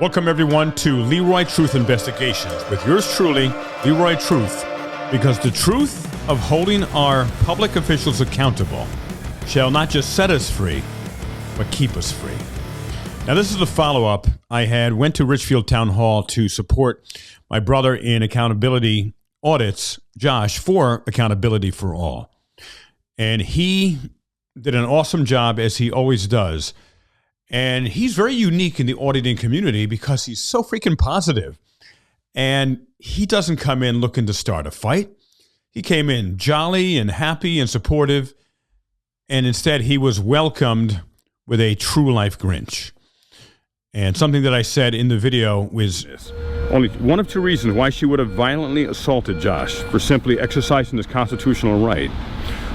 Welcome, everyone, to Leroy Truth Investigations with yours truly, Leroy Truth, because the truth of holding our public officials accountable shall not just set us free, but keep us free. Now, this is the follow-up. Went to Ridgefield Town Hall to support my brother in accountability audits, Josh, for Accountability for All. And he did an awesome job, as he always does. And he's very unique in the auditing community because he's so freaking positive. And he doesn't come in looking to start a fight. He came in jolly and happy and supportive. And instead, he was welcomed with a true life Grinch. And something that I said in the video was only one of two reasons why she would have violently assaulted Josh for simply exercising his constitutional right.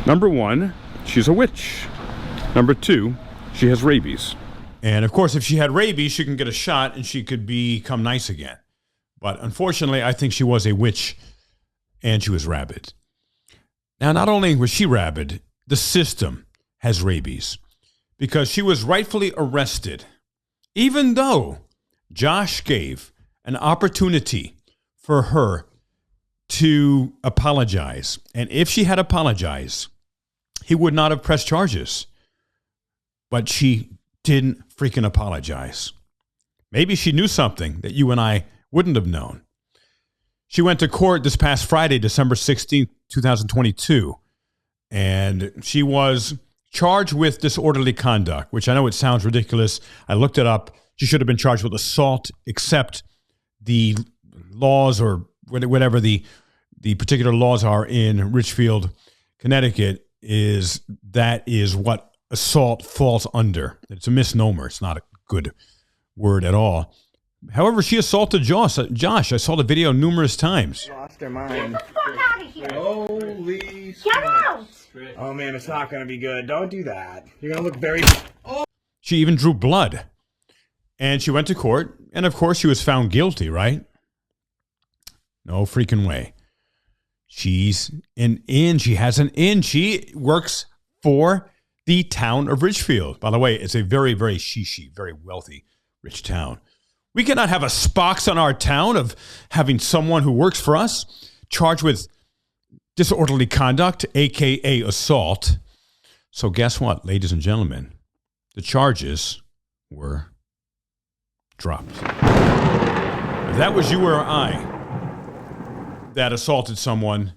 Number one, she's a witch. Number two, she has rabies. And of course, if she had rabies, she can get a shot and she could become nice again. But unfortunately, I think she was a witch and she was rabid. Now, not only was she rabid, the system has rabies because she was rightfully arrested, even though Josh gave an opportunity for her to apologize. And if she had apologized, he would not have pressed charges. But she didn't freaking apologize. Maybe she knew something that you and I wouldn't have known. She went to court this past Friday, December 16th, 2022, and she was charged with disorderly conduct, which I know it sounds ridiculous. I looked it up. She should have been charged with assault, except the laws or whatever the particular laws are in Ridgefield, Connecticut, is what assault falls under. It's a misnomer. It's not a good word at all. However, she assaulted Josh. I saw the video numerous times. Lost her mind. Get the fuck out of here! Holy Get out! Oh man, it's not gonna be good. Don't do that. You're gonna look very... Oh. She even drew blood. And she went to court, and of course she was found guilty, right? No freaking way. She's an in. She has an in. She works for the town of Ridgefield. By the way, it's a very, very very wealthy, rich town. We cannot have a spox on our town of having someone who works for us charged with disorderly conduct, a.k.a. assault. So guess what, ladies and gentlemen? The charges were dropped. If that was you or I that assaulted someone,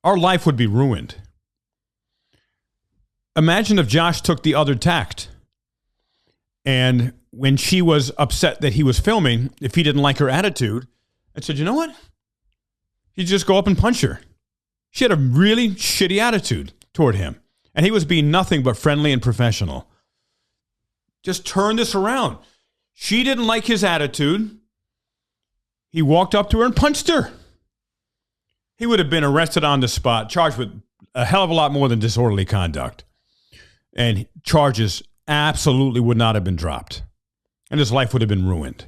our life would be ruined. Imagine if Josh took the other tact. And when she was upset that he was filming, if he didn't like her attitude, and said, you know what? He'd just go up and punch her. She had a really shitty attitude toward him. And he was being nothing but friendly and professional. Just turn this around. She didn't like his attitude. He walked up to her and punched her. He would have been arrested on the spot, charged with a hell of a lot more than disorderly conduct. And charges absolutely would not have been dropped. And his life would have been ruined.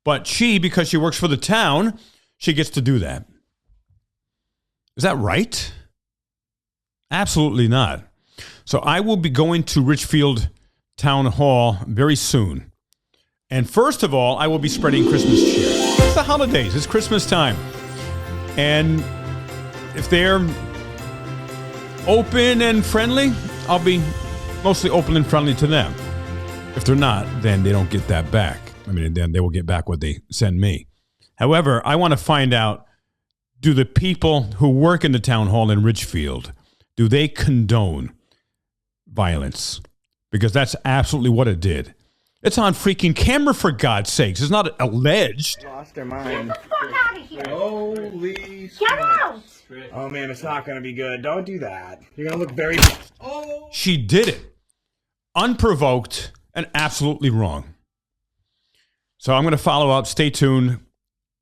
But she, because she works for the town, she gets to do that. Is that right? Absolutely not. So I will be going to Ridgefield Town Hall very soon. And first of all, I will be spreading Christmas cheer. It's the holidays. It's Christmas time. And if they're open and friendly, I'll be mostly open and friendly to them. If they're not, then they don't get that back. Then they will get back what they send me. However, I want to find out, do the people who work in the town hall in Ridgefield, do they condone violence? Because that's absolutely what it did. It's on freaking camera, for God's sakes. It's not alleged. Lost her mind. Get the fuck out of here! Holy... Get out! Oh man, it's not gonna be good. Don't do that. You're gonna look very... Oh. She did it. Unprovoked and absolutely wrong. So I'm going to follow up. Stay tuned.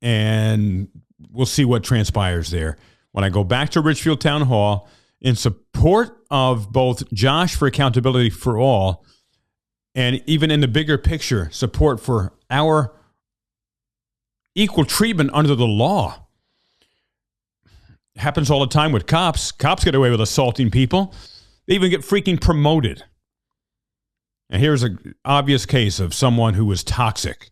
And we'll see what transpires there. When I go back to Ridgefield Town Hall in support of both Josh for Accountability for All and even in the bigger picture, support for our equal treatment under the law. It happens all the time with cops. Cops get away with assaulting people. They even get freaking promoted. And here's an obvious case of someone who was toxic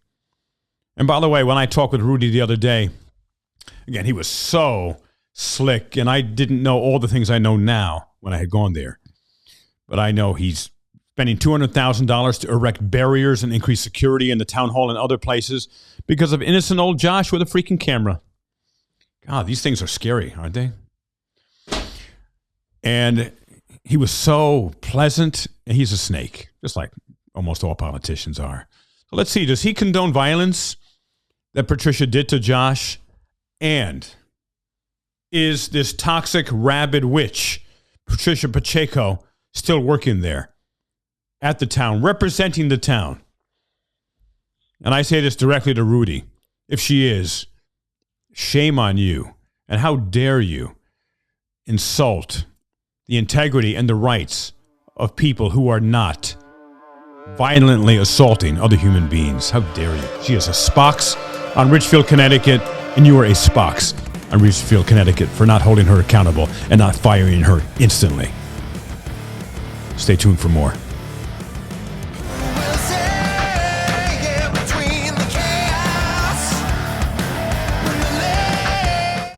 And by the way, when I talked with Rudy the other day, again, he was so slick, and I didn't know all the things I know now when I had gone there. But I know he's spending $200,000 to erect barriers and increase security in the town hall and other places because of innocent old Josh with a freaking camera. God, these things are scary, aren't they? And he was so pleasant, and he's a snake, just like almost all politicians are. So let's see, does he condone violence that Patricia did to Josh? And is this toxic, rabid witch, Patricia Pacheco, still working there at the town, representing the town? And I say this directly to Rudy. If she is, shame on you. And how dare you insult the integrity and the rights of people who are not violently assaulting other human beings. How dare you? She is a Spox on Ridgefield, Connecticut, and you are a Spox on Ridgefield, Connecticut for not holding her accountable and not firing her instantly. Stay tuned for more.